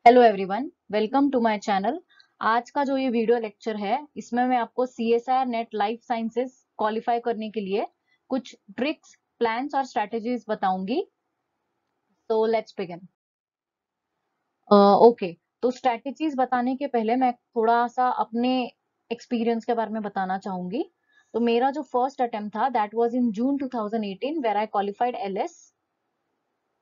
Hello everyone, welcome to my channel. आज का जो ये वीडियो लेक्चर है इसमें मैं आपको CSR net life sciences qualify करने के लिए कुछ ट्रिक्स, प्लान्स और स्ट्रेटजीज बताऊंगी। तो लेट्स बिगिन। ओके, तो स्ट्रेटजीज बताने के पहले मैं थोड़ा सा अपने एक्सपीरियंस के बारे में बताना चाहूंगी। तो मेरा जो फर्स्ट अटेम्प्ट था that was in June 2018 where I qualified LS.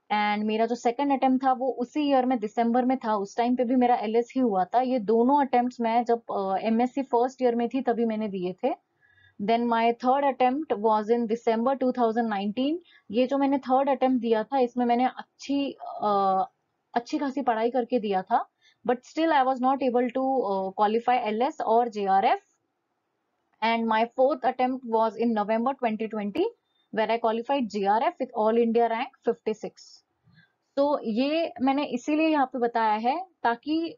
And मेरा जो सेकंड अटेम्प्ट था वो उसी ईयर में दिसंबर में था। उस टाइम पे भी मेरा एलएस ही हुआ था। ये दोनों अटेम्प्ट्स मैं जब एमएससी फर्स्ट ईयर में थी तभी मैंने दिए थे। Then my third attempt was in December 2019। ये जो मैंने थर्ड अटेम्प्ट दिया था इसमें मैंने अच्छी खासी पढ़ाई करके दिया था, but still I was not able to qualify LS और JRF. And my fourth attempt was in November 2020 where I qualified GRF with all India rank 56। तो ये मैंने इसीलिए यहाँ पे बताया है ताकि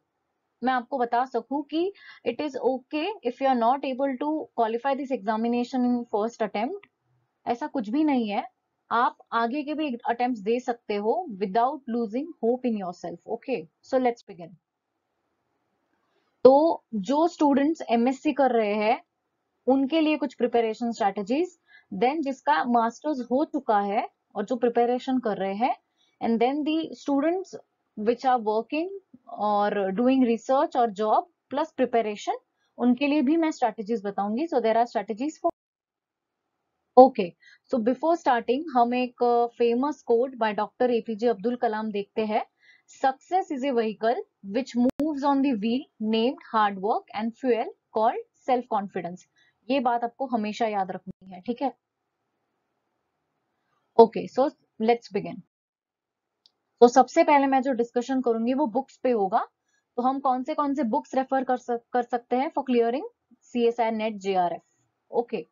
मैं आपको बता सकूं कि it is okay if you are not able to qualify this examination in first attempt. ऐसा कुछ भी नहीं है, आप आगे के भी अटेम्प्ट्स दे सकते हो without losing hope in yourself. Okay, so let's begin. तो जो स्टूडेंट्स एमएससी कर रहे हैं उनके लिए कुछ प्रिपरेशन स्ट्रेटजीज, देन जिसका मास्टर्स हो चुका है और जो प्रिपरेशन कर रहे हैं, and then the students which are working और डूइंग रिसर्च और जॉब प्लस प्रिपरेशन, उनके लिए भी मैं स्ट्रेटजीज बताऊंगी। So there are strategies for. Okay, so before starting हम एक famous quote by doctor APJ Abdul Kalam देखते हैं। Success is a vehicle which moves on the wheel named hard work and fuel called self confidence. ये बात आपको हमेशा याद रखनी है, ठीक है। Okay, so let's begin. तो सबसे पहले मैं जो डिस्कशन करूंगी वो बुक्स पे होगा। तो हम कौन से बुक्स रेफर कर सकते हैं for clearing CSI NET JRF. Okay,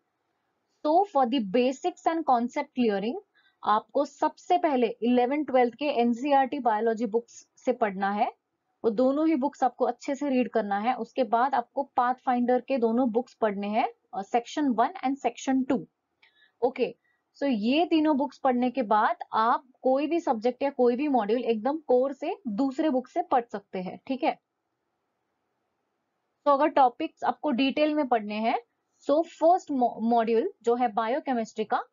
तो for the basics and concept clearing आपको सबसे पहले 11th-12th के एनसीईआरटी बायोलॉजी बुक्स से पढ़ना है। वो दोनों ही बुक्स आपको अच्छे से रीड करना है। उसके बाद आपको पाथ फाइंडर के दोनों बुक्स पढ़ने हैं, सेक्शन 1 एंड सेक्शन 2। ओके, सो ये तीनों बुक्स पढ़ने के बाद आप कोई भी सब्जेक्ट या कोई भी मॉड्यूल एकदम कोर से दूसरे बुक से पढ़ सकते हैं, ठीक है। तो अगर टॉपिक्स आपको डिटेल में पढ़ने हैं, सो फर्स्ट मॉड्यूल जो है बायोकेमिस्ट्री का,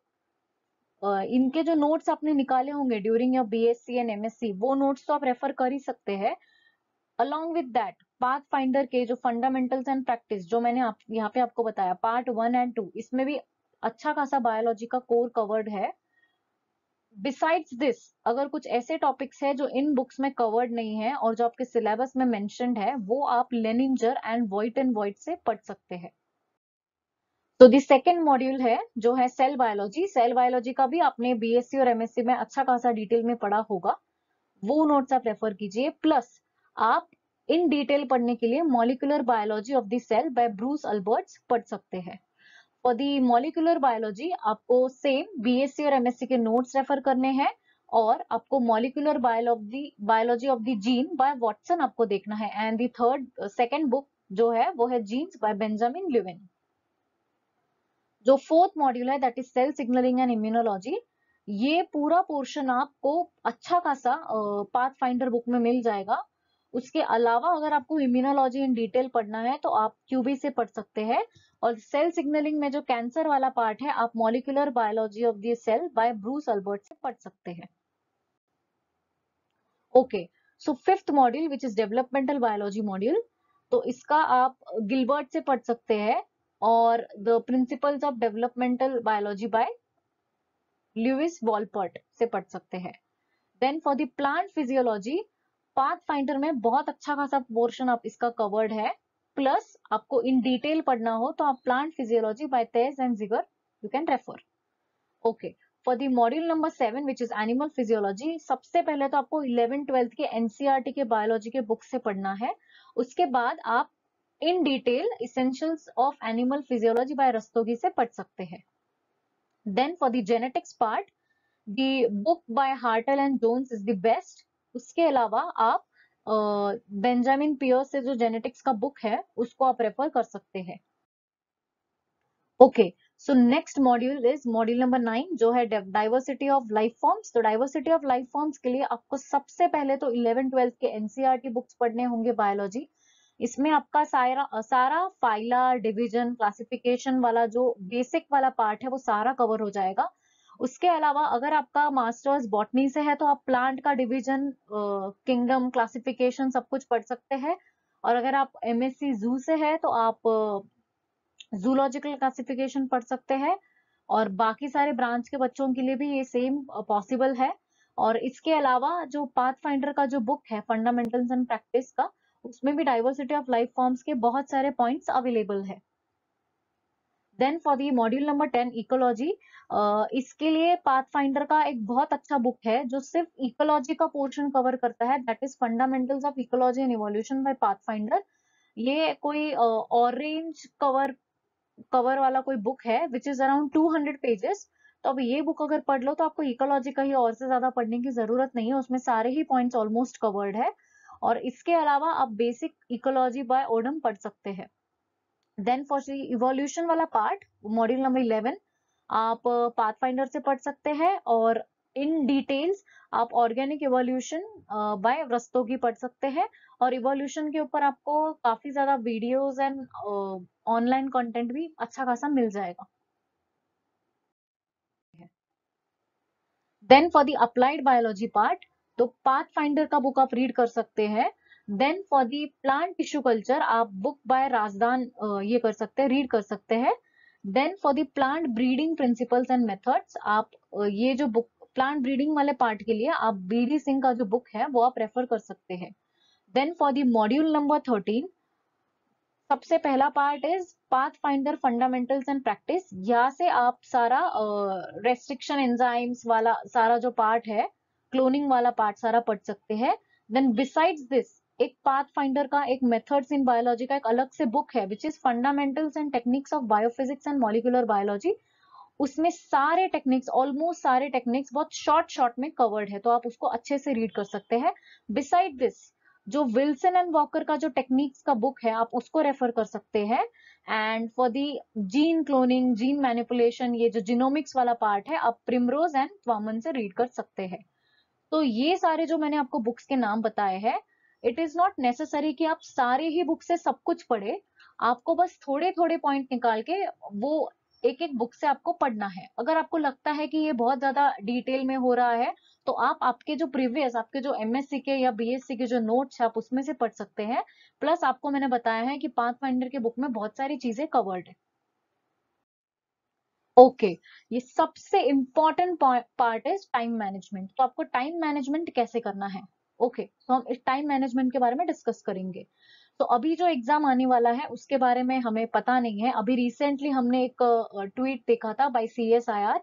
इनके जो नोट्स आपने निकाले होंगे during your BSc and MSc, वो नोट्स तो आप रेफर कर ही सकते हैं। Along with that path finder के जो फंडामेंटल्स एंड प्रैक्टिस जो मैंने यहाँ पे आपको बताया, पार्ट 1 एंड 2, इसमें भी अच्छा खासा बायोलॉजी का कोर कवर्ड है। बिसाइड्स दिस अगर कुछ ऐसे टॉपिक्स है जो इन बुक्स में कवर्ड नहीं है और जो आपके सिलेबस में मेंशन्ड है, वो आप लेनिंजर एंड वॉइट से पढ़ सकते हैं। तो दी सेकेंड मॉड्यूल है जो है सेल बायोलॉजी। सेल बायोलॉजी का भी आपने बीएससी और एमएससी में अच्छा खासा डिटेल में पढ़ा होगा, वो नोट्स आप रेफर कीजिए। प्लस आप इन डिटेल पढ़ने के लिए molecular biology of the cell by Bruce Alberts पढ़ सकते हैं। फॉर दी मॉलिक्यूलर बायोलॉजी आपको सेम बीएससी और एमएससी के नोट्स रेफर करने हैं, और आपको molecular biology of the gene by Watson आपको देखना है। And the third second book जो है वो है जीन्स बाय बेंजामिन ल्यूविन। जो फोर्थ मॉड्यूल है that is cell signalling and immunology, ये पूरा पोर्शन आपको अच्छा खासा पाथ फाइंडर बुक में मिल जाएगा। उसके अलावा अगर आपको इम्यूनोलॉजी इन डिटेल पढ़ना है तो आप क्यूबी से पढ़ सकते हैं। और सेल सिग्नलिंग में जो कैंसर वाला पार्ट है, आप molecular biology of the cell by Bruce Albert से पढ़ सकते हैं। Okay, so fifth module which is developmental biology module, तो इसका आप गिलबर्ट से पढ़ सकते हैं और the principles of developmental biology by Lewis Wolpert से पढ़ सकते हैं। Then for the plant physiology, Pathfinder में बहुत अच्छा खासा पोर्शन आप इसका कवर्ड है। प्लस आपको इन डिटेल पढ़ना हो तो आप plant physiology by Taiz and Zeiger you can refer. Okay, for the module number 7 which is animal physiology, सबसे पहले तो आपको 11th-12th के एनसीईआरटी के बायोलॉजी के बुक से पढ़ना है। उसके बाद आप in detail essentials of animal physiology by Rastogi से पढ़ सकते हैं। Then for the genetics part, the book by Hartl and Jones is the best. उसके अलावा आप बेंजामिन पियर्स से जो जेनेटिक्स का बुक है उसको आप रेफर कर सकते हैं। Okay, so next module is module number 9 जो है डाइवर्सिटी ऑफ लाइफ फॉर्म्स। तो डाइवर्सिटी ऑफ लाइफ फॉर्म्स के लिए आपको सबसे पहले तो 11-12 के एनसीईआरटी बुक्स पढ़ने होंगे बायोलॉजी। इसमें आपका सारा फाइला डिवीजन क्लासिफिकेशन वाला जो बेसिक वाला पार्ट है वो सारा कवर हो जाएगा। उसके अलावा अगर आपका मास्टर्स बॉटनी से है तो आप प्लांट का डिवीजन किंगडम क्लासिफिकेशन सब कुछ पढ़ सकते हैं। और अगर आप एमएससी जू से है तो आप जूलॉजिकल क्लासिफिकेशन पढ़ सकते हैं। और बाकी सारे ब्रांच के बच्चों के लिए भी ये सेम पॉसिबल है। और इसके अलावा जो पाथ फाइंडर का जो बुक है फंडामेंटल्स एंड प्रैक्टिस का, उसमें भी डाइवर्सिटी ऑफ लाइफ फॉर्म्स के बहुत सारे पॉइंट्स अवेलेबल है। Then for the module number 10 ecology, इसके लिए पाथ फाइंडर का एक बहुत अच्छा बुक है जो सिर्फ इकोलॉजी का पोर्शन कवर करता है, that is fundamentals of ecology and evolution bye path finder. ये कोई ऑरेंज कवर वाला कोई बुक है विच इज अराउंड 200 पेजेस। तो अब ये बुक अगर पढ़ लो तो आपको इकोलॉजी का ही और से ज्यादा पढ़ने की जरूरत नहीं है, उसमें सारे ही पॉइंट्स ऑलमोस्ट कवर्ड है। और इसके अलावा आप बेसिक इकोलॉजी बाय ओडम पढ़ सकते हैं। देन फॉर इवोल्यूशन वाला पार्ट मॉड्यूल नंबर 11 आप पाथ फाइंडर से पढ़ सकते हैं। और इन डिटेल्स आप ऑर्गेनिक इवोल्यूशन बाय रस्तोगी पढ़ सकते हैं। और इवोल्यूशन के ऊपर आपको काफी ज्यादा वीडियोस एंड ऑनलाइन कंटेंट भी अच्छा खासा मिल जाएगा। Then for the applied biology part, तो पाथ फाइंडर का बुक आप रीड कर सकते हैं। Then for the plant tissue culture आप बुक बाय राजदान ये कर सकते हैं, रीड कर सकते हैं। Then for the plant breeding principles and methods आप ये जो बुक प्लांट ब्रीडिंग वाले पार्ट के लिए आप बीडी सिंह का जो बुक है वो आप रेफर कर सकते हैं। Then for the module number 13 सबसे पहला part is Pathfinder fundamentals and practice. यहाँ से आप सारा रेस्ट्रिक्शन एंजाइम्स वाला सारा जो पार्ट है, क्लोनिंग वाला पार्ट सारा पढ़ सकते हैं। देन बिसाइड्स दिस एक पाथ फाइंडर का एक मेथड्स इन बायोलॉजी का एक अलग से बुक है which is fundamentals and techniques of biophysics and molecular biology. उसमें सारे टेक्निक्स ऑलमोस्ट सारे टेक्निक्स बहुत शॉर्ट में कवर्ड है, तो आप उसको अच्छे से रीड कर सकते हैं। बिसाइड दिस जो विल्सन एंड वॉकर का जो टेक्निक्स का बुक है आप उसको रेफर कर सकते हैं। And for the gene cloning gene manipulation ये जो जिनोमिक्स वाला पार्ट है आप प्रिमरोज एंड ट्वामन से रीड कर सकते हैं। तो ये सारे जो मैंने आपको बुक्स के नाम बताए हैं, इट इज नॉट नेसेसरी कि आप सारे ही बुक से सब कुछ पढ़े। आपको बस थोड़े थोड़े पॉइंट निकाल के वो एक एक बुक से आपको पढ़ना है। अगर आपको लगता है कि ये बहुत ज्यादा डिटेल में हो रहा है तो आप आपके जो प्रीवियस आपके जो एमएससी के या बीएससी के जो नोट्स है आप उसमें से पढ़ सकते हैं। प्लस आपको मैंने बताया है कि पाथ फाइंडर के बुक में बहुत सारी चीजें कवर्ड है। ओके ये सबसे इंपॉर्टेंट पार्ट है टाइम मैनेजमेंट। तो आपको टाइम मैनेजमेंट कैसे करना है, ओके तो हम इस टाइम मैनेजमेंट के बारे में डिस्कस करेंगे। तो अभी जो एग्जाम आने वाला है उसके बारे में हमें पता नहीं है। अभी रिसेंटली हमने एक ट्वीट देखा था बाय CSIR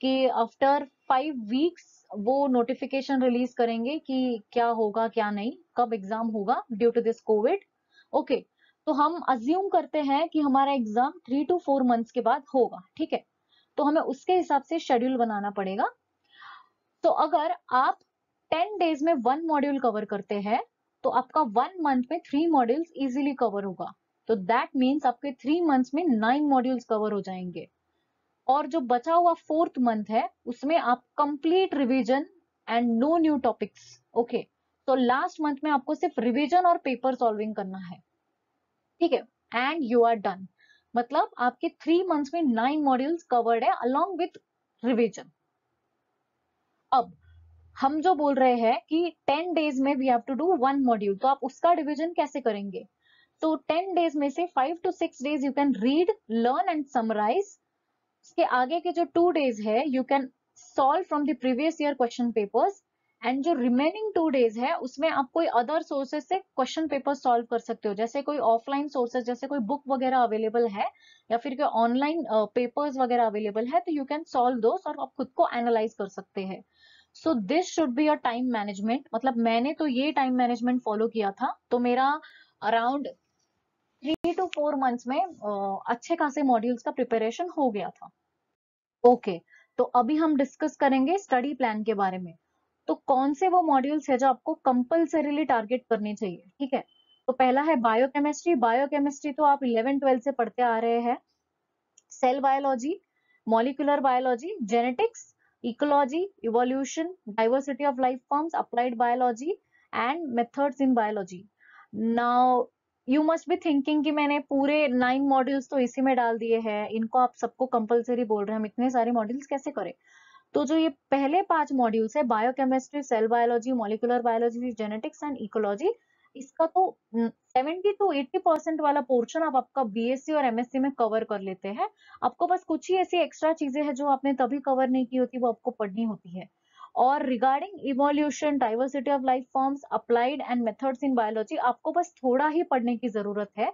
कि आफ्टर 5 वीक्स वो नोटिफिकेशन रिलीज करेंगे कि क्या होगा क्या नहीं, कब एग्जाम होगा due to this covid. Okay तो हम अज्यूम करते हैं कि हमारा एग्जाम 3 to 4 मंथ्स के बाद होगा, ठीक है। तो हमें उसके हिसाब से शेड्यूल बनाना पड़ेगा। तो अगर आप 10 डेज में 1 मॉड्यूल कवर करते हैं तो आपका 1 मंथ में 3 मॉड्यूल्स इजीली कवर होगा। तो दैट मीन्स आपके 3 मंथ्स में 9 मॉड्यूल्स कवर हो जाएंगे। और जो बचा हुआ 4th मंथ है उसमें आप complete revision and no new topics. Okay तो लास्ट मंथ में आपको सिर्फ रिवीजन और पेपर सॉल्विंग करना है, ठीक है। एंड यू आर डन, मतलब आपके 3 मंथ्स में 9 मॉड्यूल्स कवर्ड है अलोंग विथ रिवीजन। अब हम जो बोल रहे हैं कि 10 डेज में we have to do 1 module, तो आप उसका डिवीजन कैसे करेंगे। तो 10 डेज में से 5 to 6 days you can read learn and summarise. उसके आगे के जो 2 डेज है you can solve from the previous year question papers. And जो रिमेनिंग 2 डेज है उसमें आप कोई अदर सोर्सेज से क्वेश्चन पेपर सॉल्व कर सकते हो, जैसे कोई ऑफलाइन सोर्सेज जैसे कोई बुक वगैरह अवेलेबल है या फिर कोई ऑनलाइन पेपर्स वगैरह अवेलेबल है तो यू कैन सॉल्व दोस और आप खुद को एनालाइज कर सकते हैं। So this should be a time management, मतलब मैंने तो ये टाइम मैनेजमेंट फॉलो किया था तो मेरा अराउंड 3 to 4 मंथ्स में अच्छे खासे मॉड्यूल्स का प्रिपरेशन हो गया था। ओके तो अभी हम डिस्कस करेंगे स्टडी प्लान के बारे में। तो कौन से वो मॉड्यूल्स है जो आपको कंपल्सरीली टारगेट करने चाहिए, ठीक है। तो पहला है बायोकेमिस्ट्री। बायोकेमिस्ट्री तो आप 11-12 से पढ़ते आ रहे हैं। cell biology, molecular biology, genetics, ecology, evolution, diversity of life forms, applied biology and methods in biology. Now you must be thinking कि मैंने पूरे 9 मॉड्यूल्स तो इसी में डाल दिए हैं, इनको आप सबको कंपलसरी बोल रहे हैं, हम इतने सारे मॉड्यूल्स कैसे करें? तो जो ये पहले 5 मॉड्यूल्स है, biochemistry, cell biology, molecular biology, genetics and ecology, इसका तो 70 to 80% वाला पोर्शन आप आपका बीएससी और एमएससी में कवर कर लेते हैं। आपको बस कुछ ही ऐसी एक्स्ट्रा चीजें हैं जो आपने तभी कवर नहीं की होती, वो आपको पढ़नी होती है। और regarding evolution, diversity of life forms, applied and methods in biology, आपको बस थोड़ा ही पढ़ने की जरूरत है।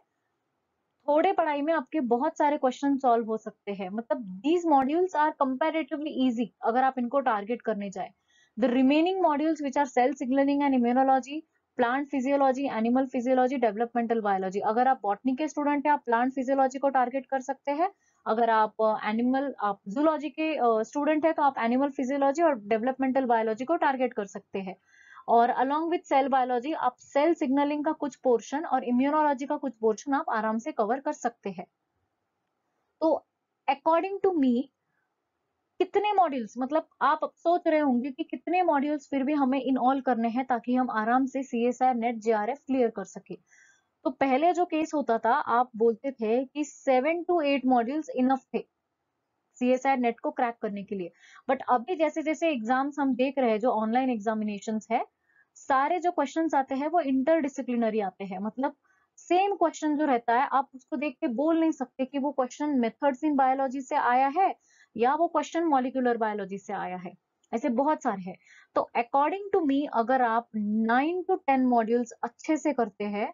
थोड़े पढ़ाई में आपके बहुत सारे क्वेश्चन सॉल्व हो सकते हैं। मतलब these modules are comparatively easy अगर आप इनको टारगेट करने जाए। The remaining modules which are cell signalling and immunology, plant physiology, animal physiology, developmental biology, अगर आप बॉटनी के स्टूडेंट हैं आप प्लांट फिजियोलॉजी को टारगेट कर सकते हैं। अगर आप जूलॉजी के स्टूडेंट है तो आप एनिमल फिजियोलॉजी और डेवलपमेंटल बायोलॉजी को टारगेट कर सकते हैं। और अलोंग विथ सेल बायोलॉजी आप सेल सिग्नलिंग का कुछ पोर्शन और इम्यूनोलॉजी का कुछ पोर्शन आप आराम से कवर कर सकते हैं। तो अकॉर्डिंग टू मी कितने मॉड्यूल्स, मतलब आप अब सोच रहे होंगे कि कितने मॉड्यूल्स फिर भी हमें इन ऑल करने हैं ताकि हम आराम से सीएसआर नेट जेआरएफ क्लियर कर सके। तो पहले जो केस होता था आप बोलते थे कि 7 to 8 मॉड्यूल्स इनफ थे सीएसआर नेट को क्रैक करने के लिए। बट अभी जैसे जैसे एग्जाम्स हम देख रहे हैं, जो ऑनलाइन एग्जामिनेशंस है, सारे जो क्वेश्चंस आते हैं वो इंटरडिसिप्लिनरी आते हैं। मतलब सेम क्वेश्चन जो रहता है आप उसको देख के बोल नहीं सकते कि वो क्वेश्चन मेथड्स इन बायोलॉजी से आया है या वो क्वेश्चन मॉलिक्यूलर बायोलॉजी से आया है। ऐसे बहुत सारे हैं। तो अकॉर्डिंग टू मी अगर आप 9 to 10 मॉड्यूल्स अच्छे से करते हैं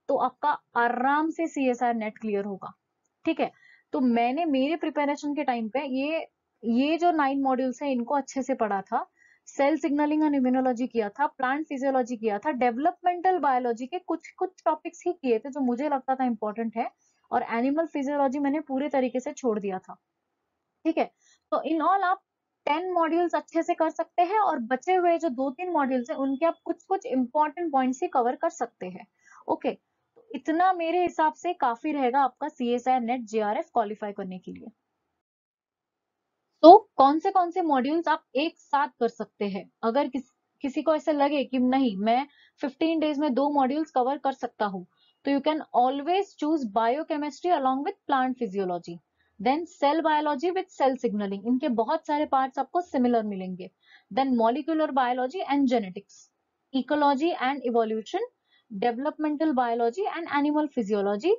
तो आपका आराम से सीएसआर नेट क्लियर होगा। ठीक है, तो मैंने मेरे प्रिपरेशन के टाइम पे ये जो 9 मॉड्यूल्स हैं इनको अच्छे से पढ़ा था। सेल सिग्नलिंग एंड इम्यूनोलॉजी किया था, प्लांट फिजियोलॉजी किया था, डेवलपमेंटल बायोलॉजी के कुछ कुछ टॉपिक्स ही किए थे जो मुझे लगता था इंपॉर्टेंट है, और एनिमल फिजियोलॉजी मैंने पूरे तरीके से छोड़ दिया था। ठीक है, तो इन ऑल आप 10 मॉड्यूल्स अच्छे से कर सकते हैं और बचे हुए जो 2-3 मॉड्यूल्स हैं उनके आप कुछ कुछ इंपॉर्टेंट पॉइंट्स ही कवर कर सकते हैं। ओके, तो इतना मेरे हिसाब से काफी रहेगा आपका सीएसआर नेट जेआरएफ क्वालिफाई करने के लिए। तो कौन से मॉड्यूल्स आप एक साथ कर सकते हैं? अगर किसी को ऐसे लगे कि नहीं मैं 15 डेज में 2 मॉड्यूल्स कवर कर सकता हूँ, तो you can always choose biochemistry along with plant physiology, then cell biology with cell signalling, इनके बहुत सारे पार्ट्स आपको सिमिलर मिलेंगे, then molecular biology and genetics, ecology and evolution, developmental biology and animal physiology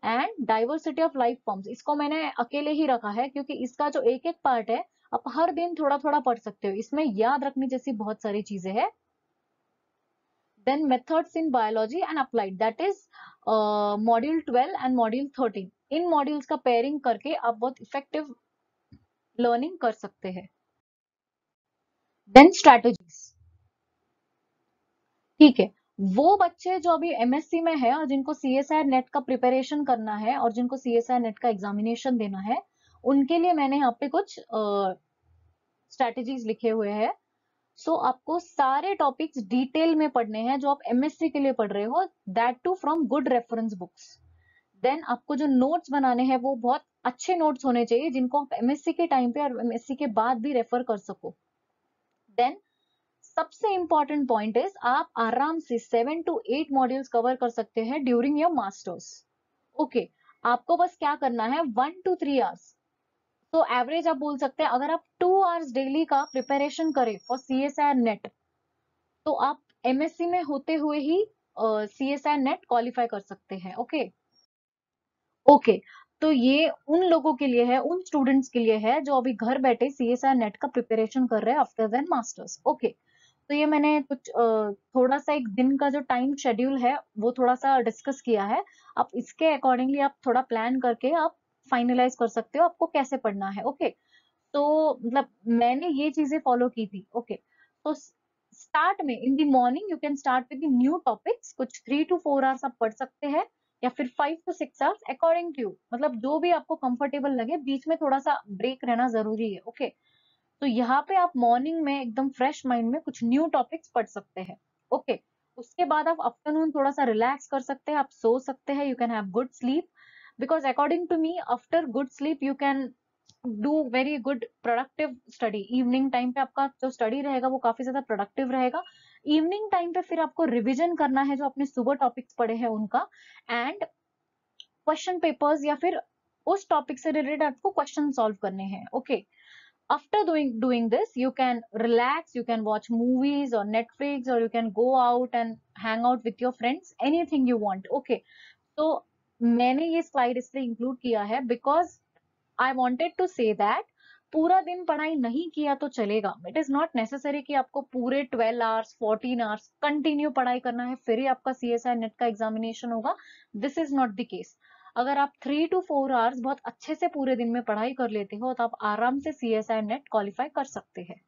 and diversity of life forms. इसको मैंने अकेले ही रखा है क्योंकि इसका जो एक एक पार्ट है आप हर दिन थोड़ा थोड़ा पढ़ सकते हो, इसमें याद रखने जैसी बहुत सारी चीजें हैं। Then methods in biology and applied, that is module 12 and module 13। इन मॉड्यूल्स का पेयरिंग करके आप बहुत इफेक्टिव लर्निंग कर सकते हैं। देन स्ट्रैटेजीज, ठीक है, वो बच्चे जो अभी एमएससी में है और जिनको सीएसआर नेट का प्रिपरेशन करना है और जिनको सीएसआर नेट का एग्जामिनेशन देना है, उनके लिए मैंने यहाँ पे कुछ स्ट्रैटेजीज लिखे हुए हैं। सो आपको सारे टॉपिक्स डिटेल में पढ़ने हैं जो आप एमएससी के लिए पढ़ रहे हो, that too from good reference books. Then आपको जो नोट्स बनाने हैं वो बहुत अच्छे नोट्स होने चाहिए जिनको आप एमएससी के टाइम पे और एमएससी के बाद भी रेफर कर सको। देन सबसे इंपॉर्टेंट पॉइंट इज आप आराम से 7 to 8 मॉड्यूल्स कवर कर सकते हैं ड्यूरिंग योर मास्टर्स। ओके, आपको बस क्या करना है, 1 to 3 आवर्स, तो एवरेज आप बोल सकते हैं अगर आप 2 आवर्स डेली का प्रिपरेशन करें फॉर सीएसआर नेट तो आप एमएससी में होते हुए ही सीएसआर नेट क्वालिफाई कर सकते हैं। ओके ओके, तो ये उन लोगों के लिए है, उन स्टूडेंट्स के लिए है जो अभी घर बैठे सीएसआर नेट का प्रिपरेशन कर रहे हैं आफ्टर देन मास्टर्स। ओके, तो ये मैंने कुछ थोड़ा सा एक दिन का जो टाइम शेड्यूल है वो थोड़ा सा डिस्कस किया है। आप इसके अकॉर्डिंगली आप थोड़ा प्लान करके आप फाइनलाइज कर सकते हो आपको कैसे पढ़ना है। ओके, तो मतलब मैंने ये चीजें फॉलो की थी। ओके, तो स्टार्ट में इन the morning you can start with new topics, कुछ 3 to 4 आवर्स आप पढ़ सकते हैं या फिर 5 to 6 hours according to you, मतलब जो भी आपको कंफर्टेबल लगे, बीच में थोड़ा सा ब्रेक रहना जरूरी है। ओके, तो यहाँ पे आप मॉर्निंग में एकदम फ्रेश माइंड में कुछ न्यू टॉपिक्स पढ़ सकते हैं। ओके, उसके बाद आप आफ्टरनून थोड़ा सा रिलैक्स कर सकते हैं, आप सो सकते हैं, you can have good sleep. because according to me after good sleep you can do very good productive study. Evening time पे आपका जो स्टडी रहेगा वो काफी ज्यादा प्रोडक्टिव रहेगा. इवनिंग टाइम पे फिर आपको रिवीजन करना है जो आपने सुबह टॉपिक्स पढ़े हैं उनका, एंड क्वेश्चन पेपर्स या फिर उस टॉपिक से रिलेटेड आपको क्वेश्चन सॉल्व करने हैं. Okay, after doing this you can relax, you can watch movies or Netflix, or you can go out and hang out with your friends, anything you want. Okay, तो मैंने ये slide इसलिए include किया है because I wanted to say that पूरा दिन पढ़ाई नहीं किया तो चलेगा. इट इज नॉट नेसेसरी कि आपको पूरे 12 आवर्स 14 आवर्स कंटिन्यू पढ़ाई करना है फिर ही आपका CSI नेट का एग्जामिनेशन होगा. This is not the case. अगर आप 3 to 4 आवर्स बहुत अच्छे से पूरे दिन में पढ़ाई कर लेते हो तो आप आराम से CSI नेट क्वालिफाई कर सकते हैं.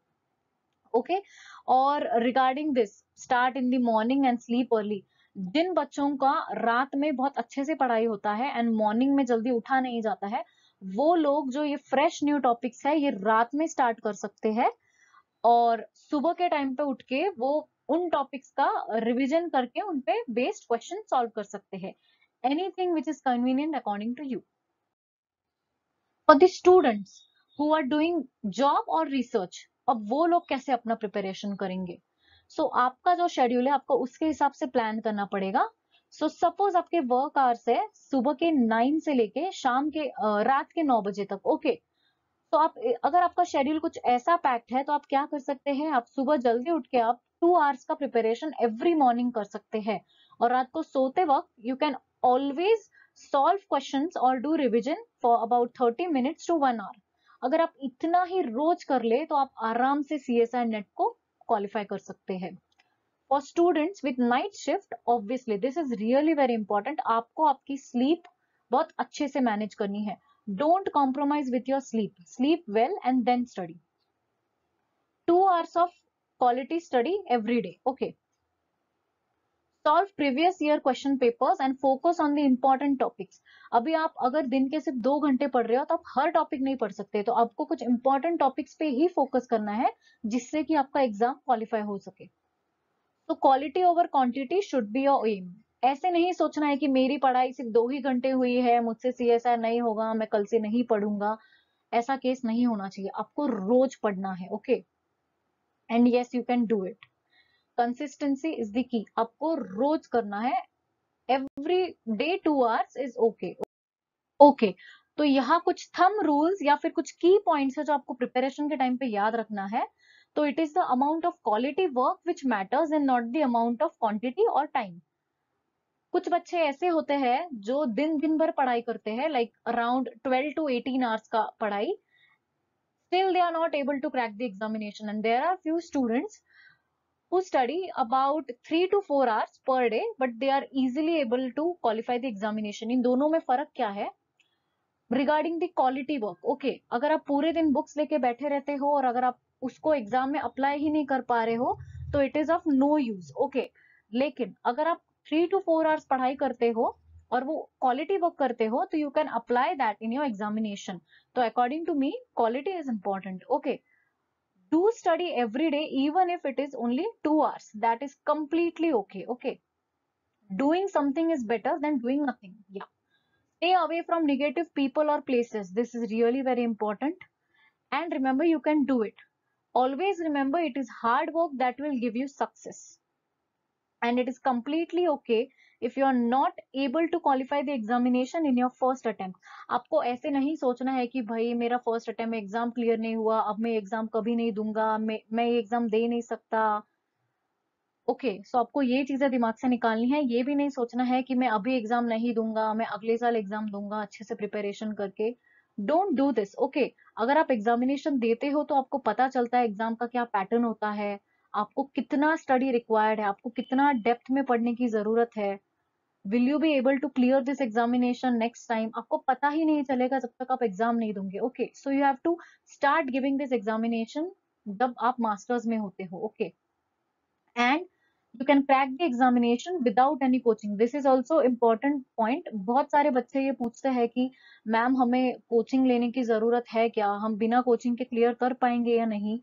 ओके, और regarding this start in the morning and sleep early, जिन बच्चों का रात में बहुत अच्छे से पढ़ाई होता है एंड मॉर्निंग में जल्दी उठा नहीं जाता है, वो लोग जो ये फ्रेश न्यू टॉपिक्स है ये रात में स्टार्ट कर सकते हैं और सुबह के टाइम पे उठ के वो उन टॉपिक्स का रिवीजन करके उन पे बेस्ड क्वेश्चन सॉल्व कर सकते हैं. Anything which is convenient according to you. For the students who are doing job और रिसर्च, अब वो लोग कैसे अपना प्रिपरेशन करेंगे? सो आपका जो शेड्यूल है आपको उसके हिसाब से प्लान करना पड़ेगा. सो सपोज आपके वर्क आवर्स है सुबह के 9 से लेके शाम के रात के 9 बजे तक. ओके, तो आप अगर आपका शेड्यूल कुछ ऐसा पैक्ड है तो आप क्या कर सकते हैं, आप सुबह जल्दी उठ के आप 2 आवर्स का प्रिपरेशन एवरी मॉर्निंग कर सकते हैं और रात को सोते वक्त you can always solve questions और do revision for about 30 minutes to 1 hour. अगर आप इतना ही रोज कर ले तो आप आराम से CSI नेट को क्वालिफाई कर सकते हैं. For students with night shift obviously this is really very important. आपको आपकी स्लीप बहुत अच्छे से मैनेज करनी है. Don't compromise with your sleep. Sleep well and then study. 2 hours of quality study every day. Okay. Solve previous year question papers and focus on the important topics. अभी आप अगर दिन के सिर्फ 2 घंटे पढ़ रहे हो तो आप हर टॉपिक नहीं पढ़ सकते, तो आपको कुछ इंपॉर्टेंट टॉपिक्स पे ही फोकस करना है जिससे कि आपका एग्जाम क्वालिफाई हो सके. तो quality over quantity should be your aim. ऐसे नहीं सोचना है कि मेरी पढ़ाई सिर्फ 2 ही घंटे हुई है, मुझसे CSI नहीं होगा, मैं कल से नहीं पढ़ूंगा. ऐसा केस नहीं होना चाहिए. आपको रोज पढ़ना है. Okay, and yes you can do it. Consistency is the key. आपको रोज करना है. Every day 2 hours is okay. Okay, तो यहाँ कुछ थंब रूल्स या फिर कुछ की पॉइंट्स है जो आपको प्रिपरेशन के टाइम पे याद रखना है. तो it is the amount of quality work which matters and not the amount of quantity और टाइम. कुछ बच्चे ऐसे होते हैं जो दिन दिन भर पढ़ाई करते हैं, लाइक अराउंड 12 to 18 आवर्स का पढ़ाई, still they are not able to crack the examination, and there are few students who study about 3 to 4 hours per day but they are easily able to qualify the examination. इन दोनों में फर्क क्या है? Regarding the quality work. Okay, अगर आप पूरे दिन books लेके बैठे रहते हो और अगर आप उसको एग्जाम में अप्लाई ही नहीं कर पा रहे हो तो it is of no use. Okay, लेकिन अगर आप 3 to 4 आवर्स पढ़ाई करते हो और वो क्वालिटी वर्क करते हो तो you can apply that in your examination. तो according to me quality is important. Okay, do study every day even if it is only 2 hours. That is completely okay. Okay, doing something is better than doing nothing. Yeah, stay away from negative people or places. This is really very important, and remember you can do it. Always remember it is hard work that will give you success, and it is completely okay if you are not able to qualify the examination in your first attempt. आपको ऐसे नहीं सोचना है कि भाई मेरा first attempt में exam clear नहीं हुआ, अब मैं एग्जाम कभी नहीं दूंगा, मैं ये एग्जाम दे नहीं सकता. ओके, सो आपको ये चीजें दिमाग से निकालनी है. ये भी नहीं सोचना है कि मैं अभी एग्जाम नहीं दूंगा, मैं अगले साल एग्जाम दूंगा अच्छे से प्रिपरेशन करके. Don't do this. ओके, अगर आप एग्जामिनेशन देते हो तो आपको पता चलता है एग्जाम का क्या पैटर्न होता है, आपको कितना स्टडी रिक्वायर्ड है, आपको कितना डेप्थ में पढ़ने की जरूरत है. Will you be able to clear this examination next time? आपको पता ही नहीं चलेगा जब तक आप एग्जाम नहीं दोगे. Okay, so you have to start giving this examination जब आप मास्टर्स में होते हो. Okay, and you can crack the examination without any coaching. This is also important point. बहुत सारे बच्चे ये पूछते हैं कि मैम हमें कोचिंग लेने की जरूरत है क्या, हम बिना कोचिंग के क्लियर कर पाएंगे या नहीं.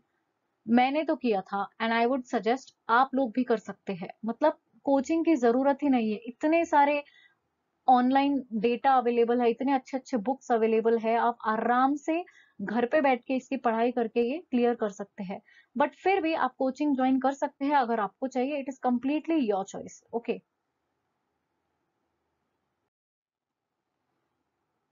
मैंने तो किया था एंड आई वुड सजेस्ट आप लोग भी कर सकते हैं. मतलब कोचिंग की जरूरत ही नहीं है. इतने सारे ऑनलाइन डेटा अवेलेबल है, इतने अच्छे अच्छे बुक्स अवेलेबल है, आप आराम से घर पे बैठ के इसकी पढ़ाई करके ये क्लियर कर सकते हैं। बट फिर भी आप कोचिंग ज्वाइन कर सकते हैं अगर आपको चाहिए, it is completely your choice. Okay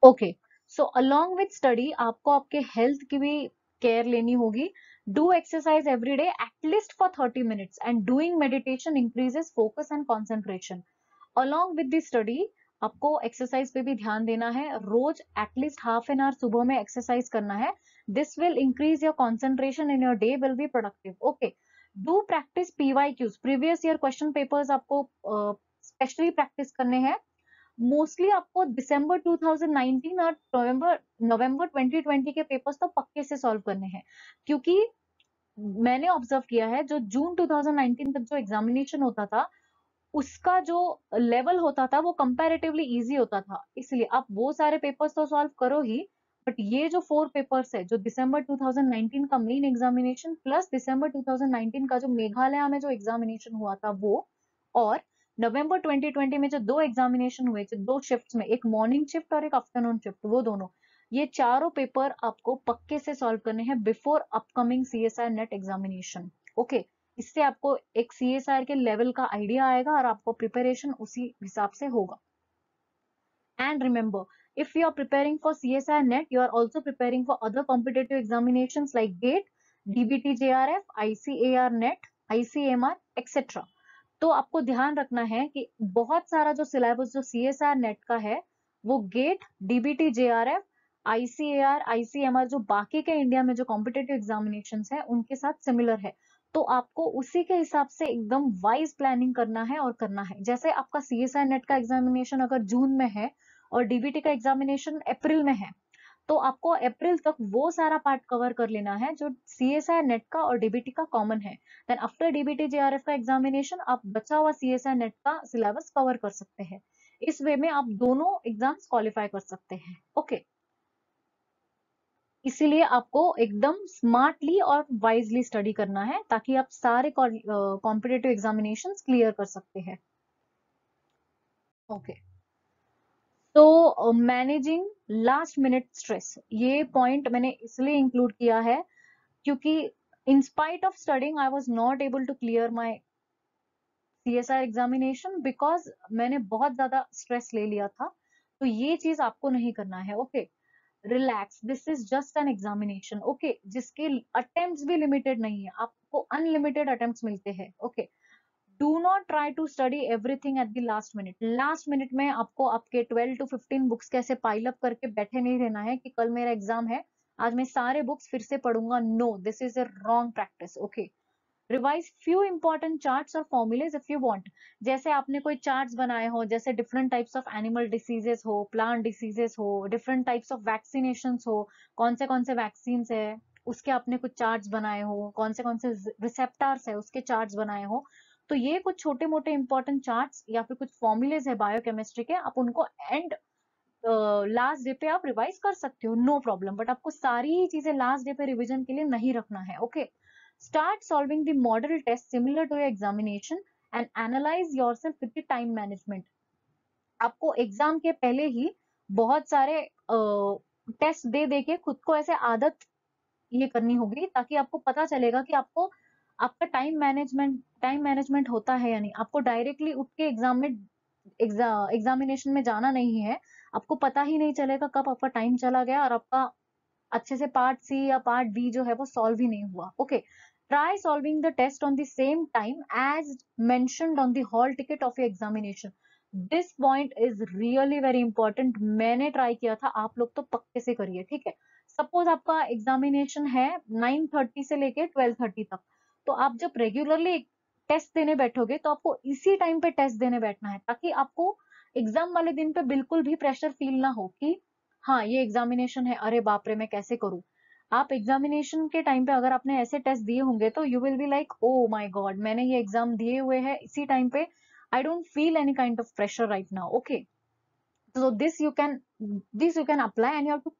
okay, so along with study आपको आपके हेल्थ की भी केयर लेनी होगी। Do exercise every day at least for 30 minutes and doing meditation increases focus and concentration. Along with the study आपको exercise पे भी ध्यान देना है, रोज एटलीस्ट हाफ एन आवर सुबह में एक्सरसाइज करना है। This will increase your concentration in your day will be productive. Okay, do practice PYQs, previous year question papers आपको स्पेशली प्रैक्टिस करने हैं। मोस्टली आपको दिसंबर 2019 और नवंबर नवंबर 2020 के पेपर्स तो पक्के से सॉल्व करने हैं, क्योंकि मैंने ऑब्जर्व किया है जो जून 2019 तक जो एग्जामिनेशन होता था उसका जो लेवल होता था वो कंपैरेटिवली इजी होता था, इसलिए आप वो सारे पेपर्स तो सॉल्व करो ही, बट ये जो 4 पेपर्स है, जो दिसंबर 2019 का मेन एग्जामिनेशन प्लस दिसंबर 2019 का जो मेघालय में जो एग्जामिनेशन हुआ था वो, और नवंबर 2020 में जो दो एग्जामिनेशन हुए थे, दो शिफ्ट्स में, एक मॉर्निंग शिफ्ट और एक आफ्टरनून शिफ्ट, वो दोनों, ये चारों पेपर आपको पक्के से सॉल्व करने हैं before upcoming CSI net examination. Okay, इससे आपको एक सीएसआर के लेवल का आइडिया आएगा और आपको प्रिपरेशन उसी हिसाब से होगा। And remember, if you are preparing for CSIR net, you are also preparing for other competitive examinations like GATE, DBT JRF, ICAR net, ICMR, etc. तो आपको ध्यान रखना है कि बहुत सारा जो सिलेबस जो सीएसआर नेट का है वो GATE, DBT JRF, ICAR, ICMR जो बाकी के इंडिया में जो कॉम्पिटेटिव एग्जामिनेशंस है उनके साथ सिमिलर है। तो आपको उसी के हिसाब से एकदम वाइज प्लानिंग करना है और करना है। जैसे आपका सीएसआर नेट का एग्जामिनेशन अगर जून में है और डीबीटी का एग्जामिनेशन अप्रैल में है, तो आपको अप्रैल तक वो सारा पार्ट कवर कर लेना है जो सीएसआई नेट का और डीबीटी का कॉमन है। देन आफ्टर डीबीटी जेआरएफ का एग्जामिनेशन आप बचा हुआ सीएसआई नेट का सिलेबस कवर कर सकते हैं। इस वे में आप दोनों एग्जाम्स क्वालिफाई कर सकते हैं। ओके, इसीलिए आपको एकदम स्मार्टली और वाइजली स्टडी करना है ताकि आप सारे कॉम्पिटेटिव एग्जामिनेशंस क्लियर कर सकते हैं। ओके, तो मैनेजिंग लास्ट मिनट स्ट्रेस, ये पॉइंट मैंने इसलिए इंक्लूड किया है क्योंकि in spite of studying I was not able to clear my CSR examination because मैंने बहुत ज्यादा स्ट्रेस ले लिया था। तो ये चीज आपको नहीं करना है। Okay, relax, this is just an examination. Okay, जिसके अटेम्प्ट्स भी लिमिटेड नहीं है, आपको अनलिमिटेड अटेम्प्ट्स मिलते हैं। Okay, do not try to study everything at the last minute. Last minute में आपको आपके 12 to 15 बुक्स कैसे पाइल अप करके बैठे नहीं रहना है कि कल मेरा एग्जाम है, आज मैं सारे बुक्स फिर से पढ़ूंगा। No, this is a wrong practice. Okay, revise few important charts और फॉर्मूलेज इफ यू वांट। जैसे आपने कोई चार्ट्स बनाए हो, जैसे different types of animal diseases हो, प्लांट डिसीजेस हो, डिफरेंट टाइप्स ऑफ वैक्सीनेशन हो, कौन से वैक्सीन है उसके आपने कुछ चार्ट्स बनाए हो, कौन से रिसेप्टार्स है उसके चार्ट्स बनाए हो, तो ये कुछ छोटे मोटे इंपॉर्टेंट चार्ट्स या फिर कुछ फॉर्मूलेज है बायोकेमिस्ट्री के, आप उनको एंड लास्ट डे पे आप रिवाइज कर सकते हो, नो प्रॉब्लम। बट आपको सारी चीजें लास्ट डे पे रिविजन के लिए नहीं रखना है। Okay, start solving the model test similar to your examination and analyse yourself with the time management. आपको एग्जाम के पहले ही बहुत सारे टेस्ट दे दे के खुद को ऐसे आदत ये करनी होगी ताकि आपको पता चलेगा कि आपको आपका टाइम मैनेजमेंट होता है या नहीं। आपको डायरेक्टली उठ के एग्जामिनेशन में जाना नहीं है, आपको पता ही नहीं चलेगा कब आपका टाइम चला गया और आपका अच्छे से पार्ट सी या पार्ट बी जो है वो सॉल्व ही नहीं हुआ। Okay, try solving the test on the same time as mentioned on the hall ticket of your examination. This point is really very important. मैंने ट्राई किया था, आप लोग तो पक्के से करिए। ठीक है, सपोज आपका एग्जामिनेशन है 9:30 से लेके 12:30 तक, तो आप जब रेगुलरली टेस्ट देने बैठोगे तो आपको इसी टाइम पे टेस्ट देने बैठना है ताकि आपको एग्जाम वाले दिन पे बिल्कुल भी प्रेशर फील ना हो कि हाँ ये एग्जामिनेशन है, अरे बाप रे मैं कैसे करूं। आप एग्जामिनेशन के टाइम पे अगर आपने ऐसे टेस्ट दिए होंगे तो you will be like oh my God, मैंने ये एग्जाम दिए हुए हैं इसी टाइम पे, I don't feel any kind of pressure right now. Okay, so this you can apply and you have to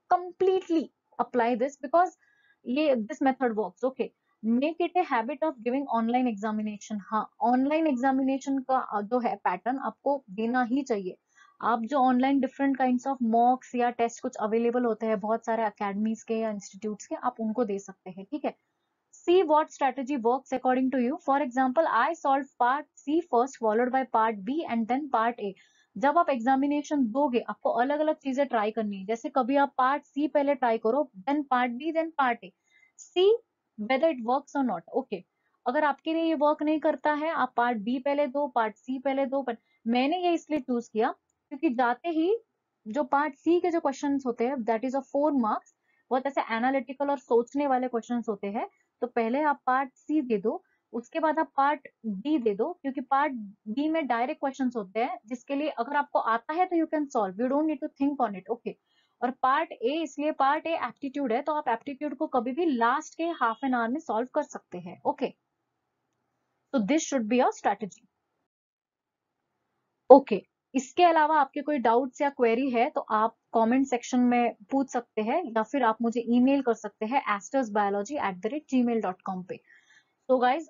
completely apply this because ये this method works. Okay, make it a habit of giving online examination। हाँ, online examination का जो है pattern आपको देना ही चाहिए। आप जो ऑनलाइन डिफरेंट काइंड्स ऑफ मॉक्स या टेस्ट कुछ अवेलेबल होते हैं बहुत सारे अकेडमीज के या इंस्टीट्यूट्स के, आप उनको दे सकते हैं, ठीक है। See what strategy works according to you. For example, I solved part C first, followed by part B and then part A. जब आप एग्जामिनेशन दोगे आपको अलग अलग चीजें ट्राई करनी है, जैसे कभी आप पार्ट सी पहले ट्राई करो, then part B, then part A, see whether it works और नॉट। ओके, अगर आपके लिए ये वर्क नहीं करता है, आप पार्ट बी पहले दो, पार्ट सी पहले दो। पर मैंने ये इसलिए चूज किया क्योंकि जाते ही जो पार्ट सी के जो क्वेश्चंस होते हैं दैट इज ऑफ 4 मार्क्स, बहुत ऐसे एनालिटिकल और सोचने वाले क्वेश्चंस होते हैं। तो पहले आप पार्ट सी दे दो, उसके बाद आप पार्ट बी दे दो, क्योंकि पार्ट बी में डायरेक्ट क्वेश्चंस होते हैं जिसके लिए अगर आपको आता है तो you can solve, you don't need to think on it. Okay, और पार्ट ए, इसलिए पार्ट ए एप्टीट्यूड है तो आप एप्टीट्यूड को कभी भी लास्ट के हाफ एन आवर में सॉल्व कर सकते हैं। ओके, तो this should be a strategy. Okay, इसके अलावा आपके कोई डाउट्स या क्वेरी है तो आप कमेंट सेक्शन में पूछ सकते हैं या फिर आप मुझे ईमेल कर सकते हैं astersbiology@gmail.com पे। तो गाइज